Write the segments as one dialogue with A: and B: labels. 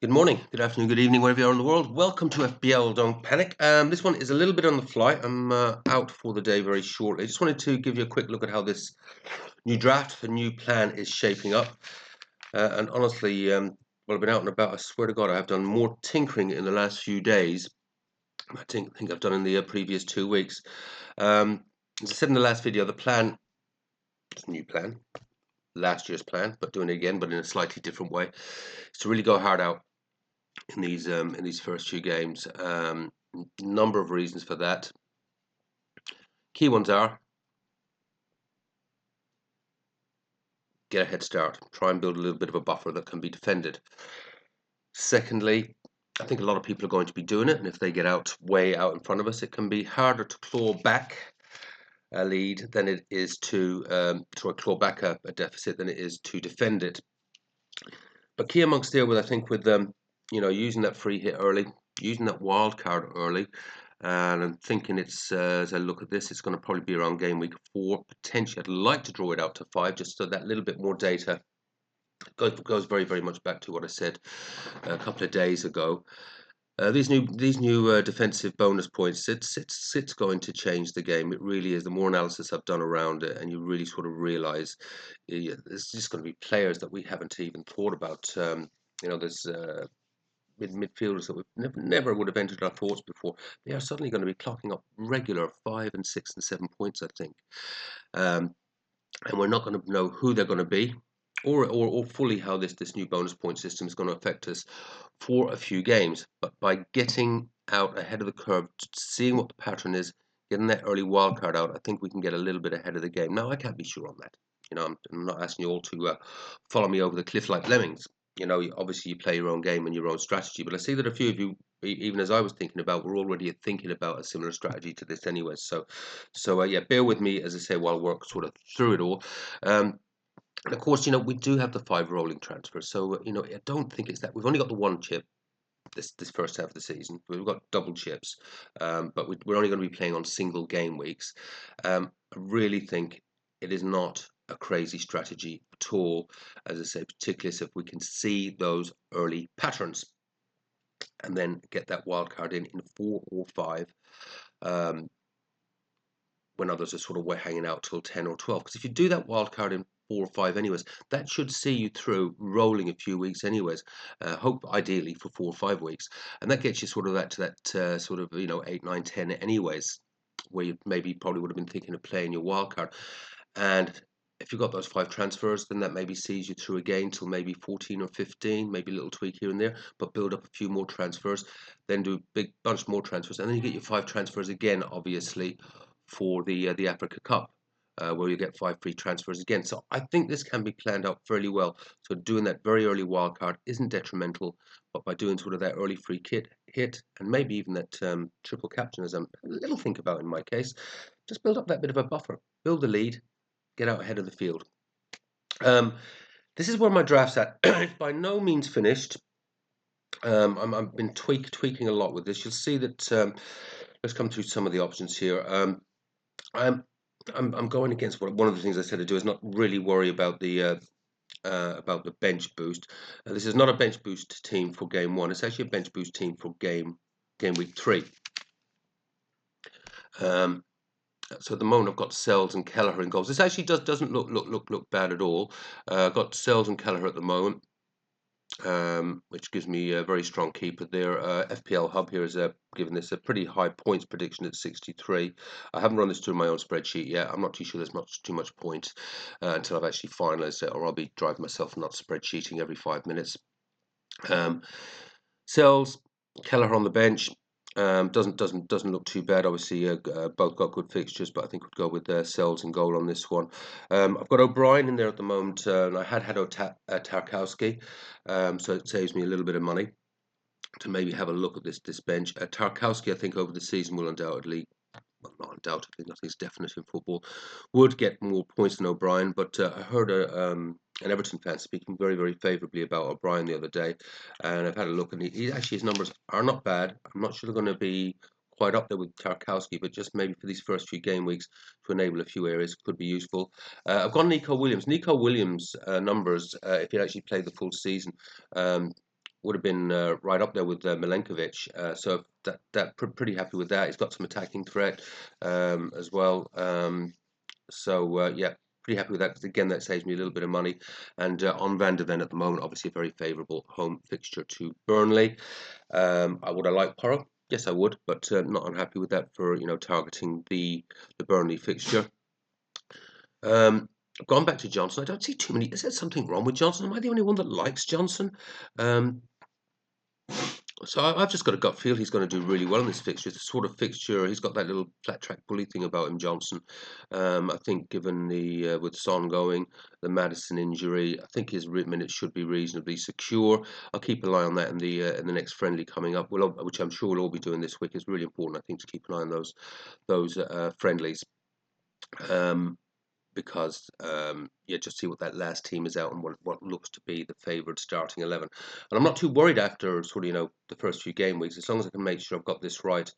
A: Good morning, good afternoon, good evening, wherever you are in the world. Welcome to FBL. Don't panic. This one is a little bit on the fly. I'm out for the day very shortly. I just wanted to give you a quick look at how this new draft, the new plan is shaping up. And honestly, well, I've been out and about. I swear to God, I have done more tinkering in the last few days than I think I've done in the previous 2 weeks. As I said in the last video, the plan, it's a new plan, last year's plan, but doing it again, but in a slightly different way, is to really go hard out in these first few games. Number of reasons for that. Key ones are get a head start, try and build a little bit of a buffer that can be defended. Secondly, I think a lot of people are going to be doing it, and if they get out way out in front of us, it can be harder to claw back a lead than it is to claw back a deficit than it is to defend it. But key amongst there, with I think with using that free hit early, using that wild card early, and I'm thinking it's as I look at this, it's going to probably be around game week 4. Potentially, I'd like to draw it out to 5, just so that little bit more data goes very, very much back to what I said a couple of days ago. These new defensive bonus points, it's going to change the game. It really is. The more analysis I've done around it, and you really sort of realise there's just going to be players that we haven't even thought about. There's midfielders that we never would have entered our thoughts before. They are suddenly going to be clocking up regular 5 and 6 and 7 points, I think. And we're not going to know who they're going to be, or fully how this new bonus point system is going to affect us for a few games. But by getting out ahead of the curve, seeing what the pattern is, getting that early wild card out, I think we can get a little bit ahead of the game. Now, I can't be sure on that. I'm not asking you all to follow me over the cliff like lemmings. Obviously you play your own game and your own strategy, but I see that a few of you, even as I was thinking about, were already thinking about a similar strategy to this anyway. So yeah, bear with me, as I say, while I work sort of through it all. And of course, we do have the 5 rolling transfers. So, I don't think it's that. We've only got the 1 chip this first half of the season. We've got double chips, but we're only going to be playing on single game weeks. I really think it is not a crazy strategy at all, as I say, particularly if we can see those early patterns and then get that wild card in 4 or 5 when others are sort of hanging out till 10 or 12. Because if you do that wild card in 4 or 5 anyways, that should see you through rolling a few weeks anyways. Hope ideally for 4 or 5 weeks, and that gets you sort of to that sort of 8, 9, 10 anyways, where you probably would have been thinking of playing your wild card. And if you've got those 5 transfers, then that maybe sees you through again till maybe 14 or 15, maybe a little tweak here and there, but build up a few more transfers, then do a big bunch more transfers, and then you get your 5 transfers again, obviously, for the Africa Cup, where you get 5 free transfers again. So I think this can be planned out fairly well. So doing that very early wild card isn't detrimental, but by doing sort of that early free hit, and maybe even that triple captain, as I'm a little think about in my case, just build up that bit of a buffer, build the lead, get out ahead of the field. This is where my draft's at. It's by no means finished. I've been tweaking a lot with this. You'll see that. Let's come through some of the options here. I'm going against one of the things I said to do is not really worry about the bench boost. This is not a bench boost team for game 1. It's actually a bench boost team for game week 3. So at the moment I've got Sells and Kelleher in goals. This actually doesn't look bad at all. I've got Sells and Kelleher at the moment, which gives me a very strong keeper there. FPL Hub here is given this a pretty high points prediction at 63. I haven't run this through my own spreadsheet yet. I'm not too sure there's too much point until I've actually finalised it, or I'll be driving myself nuts spreadsheeting every 5 minutes. Sells, Kelleher on the bench. Doesn't look too bad. Obviously, both got good fixtures, but I think we'd go with Sells and goal on this one. I've got O'Brien in there at the moment, and I had Tarkowski, so it saves me a little bit of money to maybe have a look at this bench. Tarkowski, I think over the season will undoubtedly, well, not undoubtedly, nothing's definite in football, would get more points than O'Brien. But I heard an Everton fan speaking very, very favourably about O'Brien the other day, and I've had a look, and his numbers are not bad. I'm not sure they're going to be quite up there with Tarkowski, but just maybe for these first few game weeks to enable a few areas could be useful. I've got Nico Williams. Nico Williams' numbers, if he actually played the full season, would have been right up there with Milenkovic. So pretty happy with that. He's got some attacking threat as well. Yeah, pretty happy with that, because again, that saves me a little bit of money. And on Van der Ven at the moment, obviously a very favourable home fixture to Burnley. Would I like Porro? Yes, I would, but not unhappy with that for targeting the Burnley fixture. I've gone back to Johnson. I don't see too many. Is there something wrong with Johnson? Am I the only one that likes Johnson? So I've just got a gut feel he's going to do really well in this fixture. It's the sort of fixture, he's got that little flat track bully thing about him, Johnson. I think given the with Son going, the Maddison injury, I think his minutes should be reasonably secure. I'll keep an eye on that in the next friendly coming up, which I'm sure we'll all be doing this week. It's really important, I think, to keep an eye on those friendlies. Because just see what that last team is out and what looks to be the favoured starting 11. And I'm not too worried after sort of the first few game weeks, as long as I can make sure I've got this right.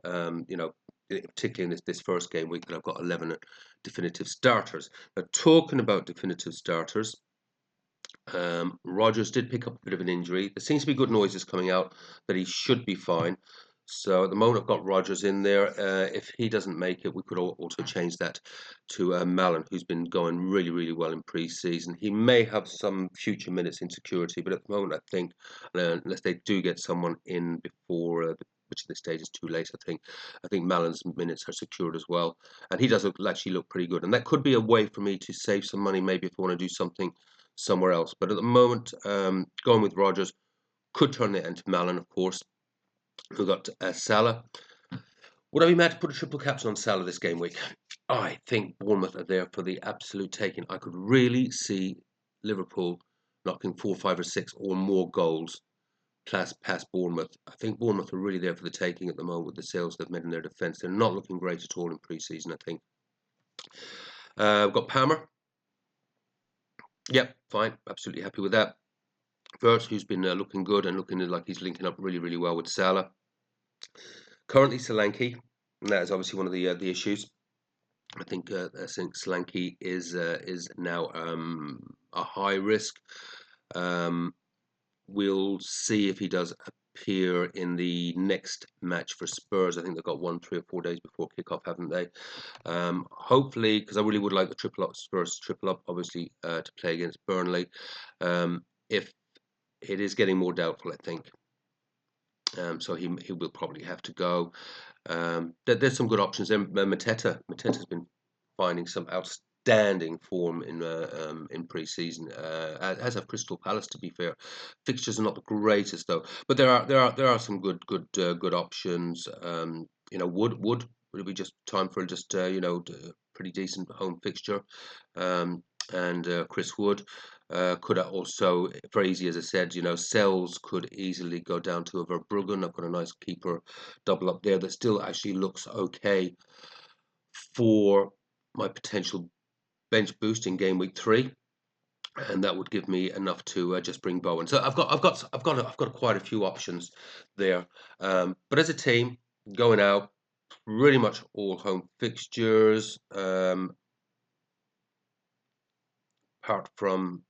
A: Particularly in this first game week, that I've got 11 definitive starters. Now, talking about definitive starters, Rodgers did pick up a bit of an injury. There seems to be good noises coming out that he should be fine. So at the moment, I've got Rodgers in there. If he doesn't make it, we could also change that to Mallon, who's been going really, really well in pre-season. He may have some future minutes in security, but at the moment, I think, unless they do get someone in before, which at this stage is too late, I think Mallon's minutes are secured as well. And he does actually look pretty good. And that could be a way for me to save some money, maybe if I want to do something somewhere else. But at the moment, going with Rodgers, could turn it into Mallon, of course. We've got Salah. Would I be mad to put a triple captain on Salah this game week? I think Bournemouth are there for the absolute taking. I could really see Liverpool knocking 4, 5 or 6 or more goals past Bournemouth. I think Bournemouth are really there for the taking at the moment with the sales they've made in their defence. They're not looking great at all in pre-season, I think. We've got Palmer. Yep, fine. Absolutely happy with that. Verts, who's been looking good and looking like he's linking up really, really well with Salah. Currently Solanke, and that is obviously one of the issues. I think Solanke is now a high risk. We'll see if he does appear in the next match for Spurs. I think they've got 1, 3 or 4 days before kickoff, haven't they? Hopefully, because I really would like the Spurs triple up, obviously, to play against Burnley. If it is getting more doubtful, I think. So he will probably have to go. There's some good options there. Mateta's been finding some outstanding form in pre-season, as have Crystal Palace. To be fair, fixtures are not the greatest though, but there are some good options. Would it be just time for just a pretty decent home fixture? And Chris Wood could also, very easy as I said, Sells could easily go down to a Verbruggen. I've got a nice keeper double up there that still actually looks okay for my potential bench boost in game week 3, and that would give me enough to just bring Bowen. So I've got quite a few options there. But as a team going out, pretty much all home fixtures. Apart from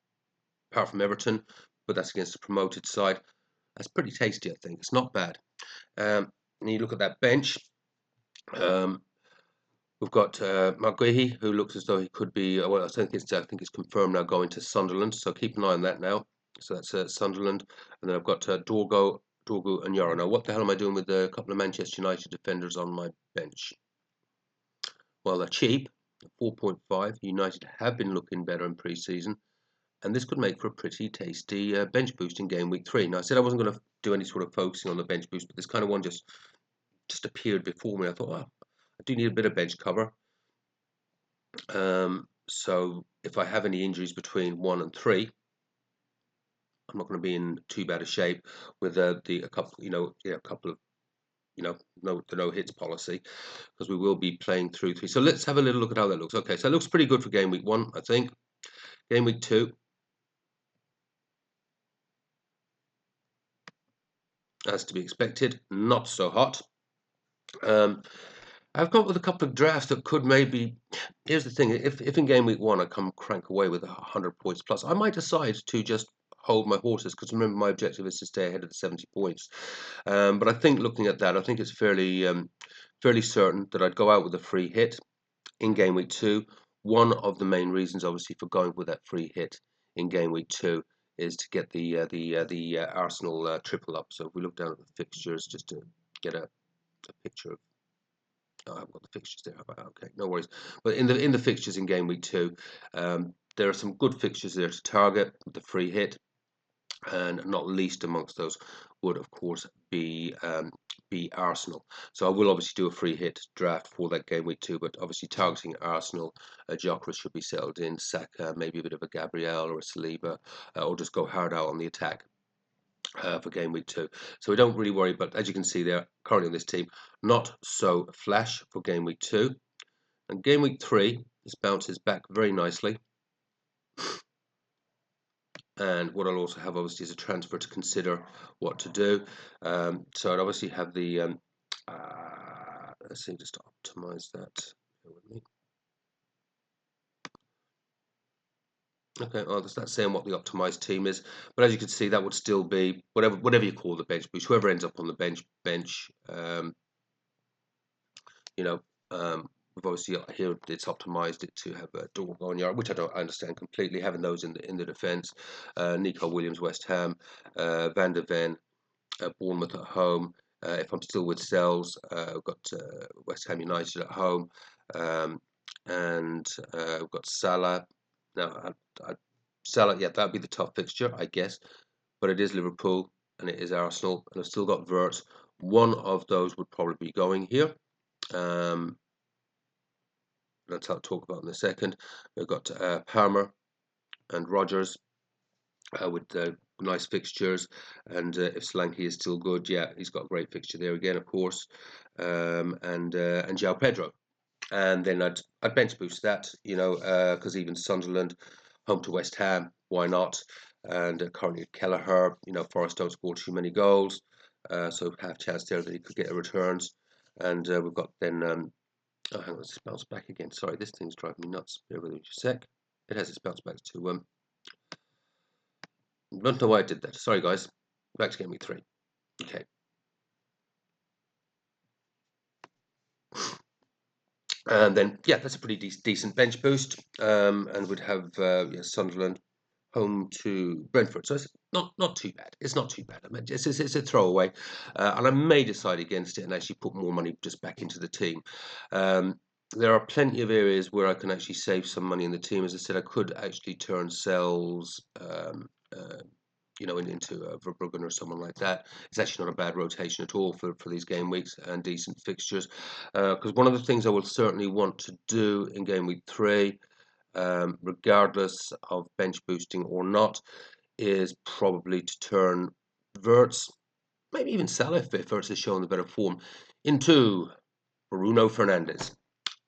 A: Everton, but that's against a promoted side. That's pretty tasty, I think. It's not bad. And you look at that bench. We've got Maguire, who looks as though he could be. Well, I think it's confirmed now going to Sunderland. So keep an eye on that now. So that's Sunderland, and then I've got Dorgu and Yara. Now, what the hell am I doing with a couple of Manchester United defenders on my bench? Well, they're cheap. 4.5. United have been looking better in pre-season. And this could make for a pretty tasty bench boost in game week 3. Now, I said I wasn't going to do any sort of focusing on the bench boost, but this kind of one just appeared before me. I thought, well, I do need a bit of bench cover. So if I have any injuries between 1 and 3, I'm not going to be in too bad a shape with a couple of no hits policy, because we will be playing through 3. So let's have a little look at how that looks. Okay, so it looks pretty good for game week 1, I think. Game week 2. As to be expected, not so hot. I've got with a couple of drafts that could maybe. Here's the thing: if in game week 1 I come crank away with 100 points plus, I might decide to just hold my horses, because remember my objective is to stay ahead of the 70 points. But I think looking at that, I think it's fairly certain that I'd go out with a free hit in game week 2. One of the main reasons, obviously, for going with that free hit in game week 2 is to get the Arsenal triple up. So if we look down at the fixtures, just to get a picture of. Oh, I've got the fixtures there. Okay, no worries. But in the fixtures in game week 2, there are some good fixtures there to target with the free hit, and not least amongst those would, of course, be Arsenal. So I will obviously do a free hit draft for that game week 2, but obviously targeting Arsenal, Gyökeres should be settled in, Saka, maybe a bit of a Gabriel or a Saliba, or just go hard out on the attack. For game week 2, so we don't really worry. But as you can see there, currently on this team, not so flash for game week 2, and game week 3 this bounces back very nicely. And what I'll also have obviously is a transfer to consider what to do. So I'd obviously have the let's see, just optimize that. Bear with me. Okay, well, that's saying what the optimized team is, but as you can see, that would still be whatever you call the bench boost. Whoever ends up on the bench, you know, we've obviously got here it's optimized it to have a Dorgon Yard, which I understand completely. Having those in the defence, Nico Williams, West Ham, Van der Ven, Bournemouth at home. If I'm still with Sells, we've got West Ham United at home, and we've got Salah. Now, Salah, yeah, that'd be the top fixture, I guess, but it is Liverpool and it is Arsenal, and I've still got Wirtz. One of those would probably be going here. That's I'll talk about in a second. We've got Palmer and Rodgers with nice fixtures, and if Solanke is still good, yeah, he's got a great fixture there again, of course, and João Pedro. And then I'd bench boost that, because even Sunderland, home to West Ham, why not? And currently Kelleher, Forest don't score too many goals, so have chance there that he could get a returns. And we've got then, oh, hang on, it's bounced back again. Sorry, this thing's driving me nuts. Bear with me just a sec. It has its bounce back to, I don't know why I did that. Sorry, guys. Back to game week 3. Okay. And then, yeah, that's a pretty decent bench boost. And we'd have Sunderland home to Brentford. So it's not too bad. It's not too bad. I mean, it's a throwaway. And I may decide against it and actually put more money just back into the team. There are plenty of areas where I can actually save some money in the team. As I said, I could actually turn Sells, into Verbruggen or someone like that. It's actually not a bad rotation at all for these game weeks and decent fixtures. Because one of the things I will certainly want to do in game week 3, regardless of bench boosting or not, is probably to turn Wirtz, maybe even Salah if Wirtz is showing the better form, into Bruno Fernandes.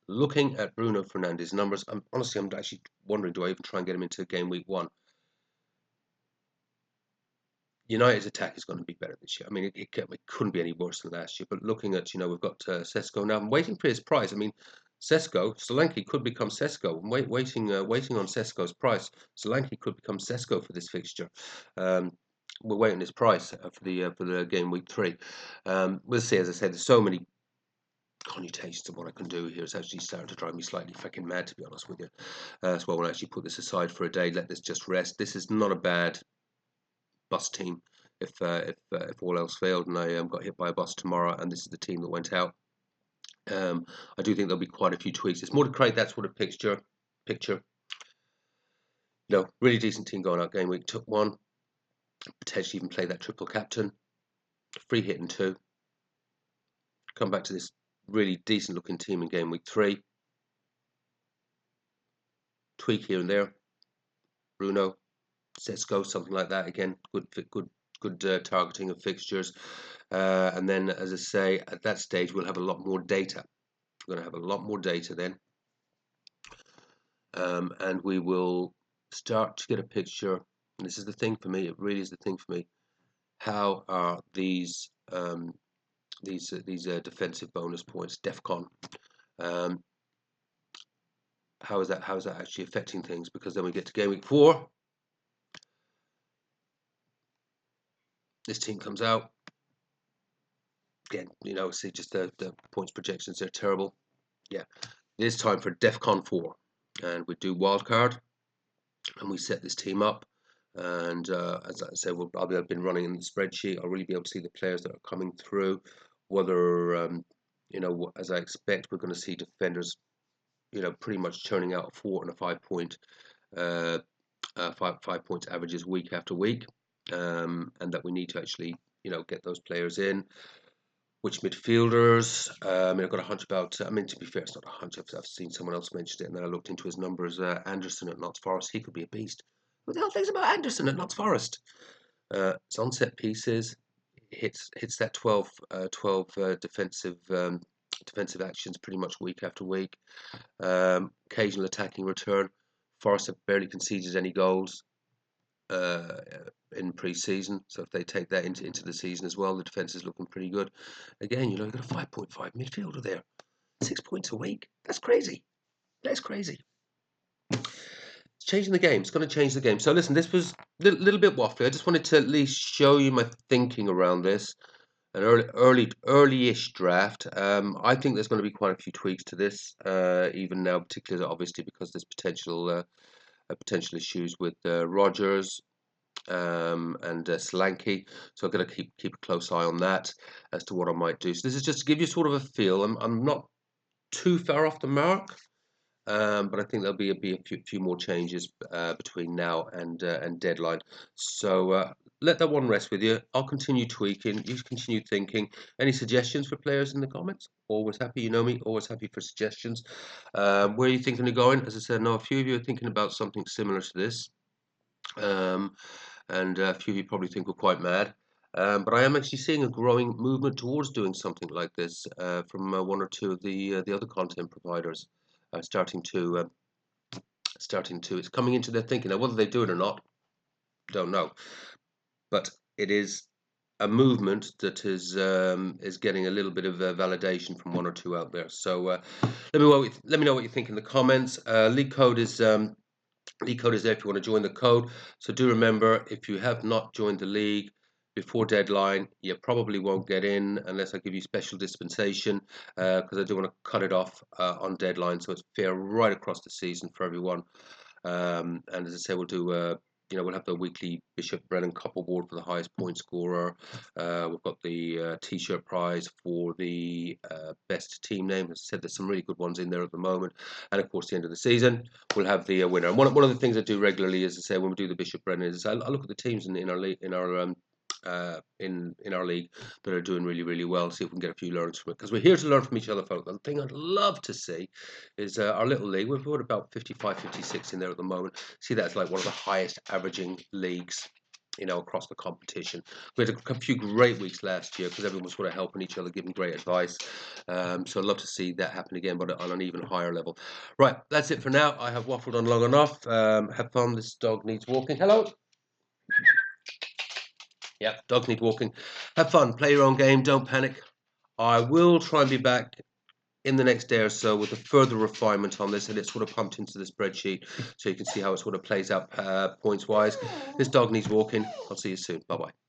A: Looking at Bruno Fernandes' numbers, I'm actually wondering, do I even try and get him into game week 1? United's attack is going to be better this year. I mean, it couldn't be any worse than last year. But looking at, we've got Sesko now. I'm waiting for his price. I mean, Solanke could become Sesko. I'm waiting on Sesko's price. Solanke could become Sesko for this fixture. We're waiting his price for the game week 3. We'll see. As I said, there's so many connotations of what I can do here. It's actually starting to drive me slightly fucking mad, to be honest with you. So I want to actually put this aside for a day. Let this just rest. This is not a bad bus team if all else failed and I got hit by a bus tomorrow and this is the team that went out. I do think there'll be quite a few tweaks. It's more to create that sort of picture. Really decent team going out game week 1. Potentially even play that triple captain. Free hit in 2. Come back to this really decent looking team in game week 3. Tweak here and there. Bruno, Sesko, something like that. Again, good targeting of fixtures. And then, as I say, at that stage, we'll have a lot more data. We're going to have a lot more data then. And we will start to get a picture. And this is the thing for me. It really is the thing for me. How are these defensive bonus points, DEFCON? How is that actually affecting things? Because then we get to game week 4. This team comes out. Again, you know, see just the points projections, they're terrible. Yeah, it is time for DEFCON 4. And we do wildcard, and we set this team up. And as I said, I've been running in the spreadsheet. I'll really be able to see the players that are coming through. Whether, you know, as I expect, we're going to see defenders, you know, pretty much churning out a 4 and a 5 point, uh, 5 points averages week after week. And that we need to actually, you know, get those players in. Which midfielders? I mean, I've got a hunch about. I mean, to be fair, it's not a hunch. I've seen someone else mention it, and then I looked into his numbers. Anderson at Notts Forest, he could be a beast. What the hell thinks about Anderson at Notts Forest? It's on set pieces. Hits that 12 defensive actions pretty much week after week. Occasional attacking return. Forest have barely conceded any goals in pre-season, so if they take that into the season as well, the defence is looking pretty good. Again, you know, you've got a 5.5 midfielder there, 6 points a week. That's crazy. That's crazy. It's changing the game. It's going to change the game. So listen, this was a little bit waffly. I just wanted to at least show you my thinking around this. An early-ish draft. I think there's going to be quite a few tweaks to this, even now, particularly obviously because there's potential issues with Rodgers and Solanke. So I'm going to keep a close eye on that as to what I might do. So this is just to give you sort of a feel. I'm not too far off the mark, but I think there'll be a few more changes between now and deadline. So let that one rest with you. I'll continue tweaking. You continue thinking. Any suggestions for players in the comments? Always happy, you know me. Always happy for suggestions. Where are you thinking of going? As I said, no, a few of you are thinking about something similar to this. And a few of you probably think we're quite mad. But I am actually seeing a growing movement towards doing something like this from one or two of the other content providers, starting to it's coming into their thinking. Now, whether they do it or not, don't know. But it is a movement that is getting a little bit of validation from one or two out there. So let me know what you think in the comments. League code is there if you want to join the code. So do remember, if you have not joined the league before deadline, you probably won't get in unless I give you special dispensation, because I do want to cut it off on deadline so it's fair right across the season for everyone. And as I say, we'll do we'll have the weekly Bishop Brennan Cup Award for the highest point scorer. We've got the T-shirt prize for the best team name. As I said, there's some really good ones in there at the moment. And of course, the end of the season, we'll have the winner. And one of the things I do regularly, as I say, when we do the Bishop Brennan, is I look at the teams in our league, in our league that are doing really, really well. See if we can get a few learns from it, because we're here to learn from each other, folks. The thing I'd love to see is our little league. We've got about 55, 56 in there at the moment. See, that's like one of the highest averaging leagues, you know, across the competition. We had a few great weeks last year because everyone was sort of helping each other, giving great advice. So I'd love to see that happen again, but on an even higher level. Right, that's it for now. I have waffled on long enough. Have fun. This dog needs walking. Hello. Yeah, dogs need walking. Have fun. Play your own game. Don't panic. I will try and be back in the next day or so with a further refinement on this, and it's sort of pumped into the spreadsheet so you can see how it sort of plays out points wise. This dog needs walking. I'll see you soon. Bye bye.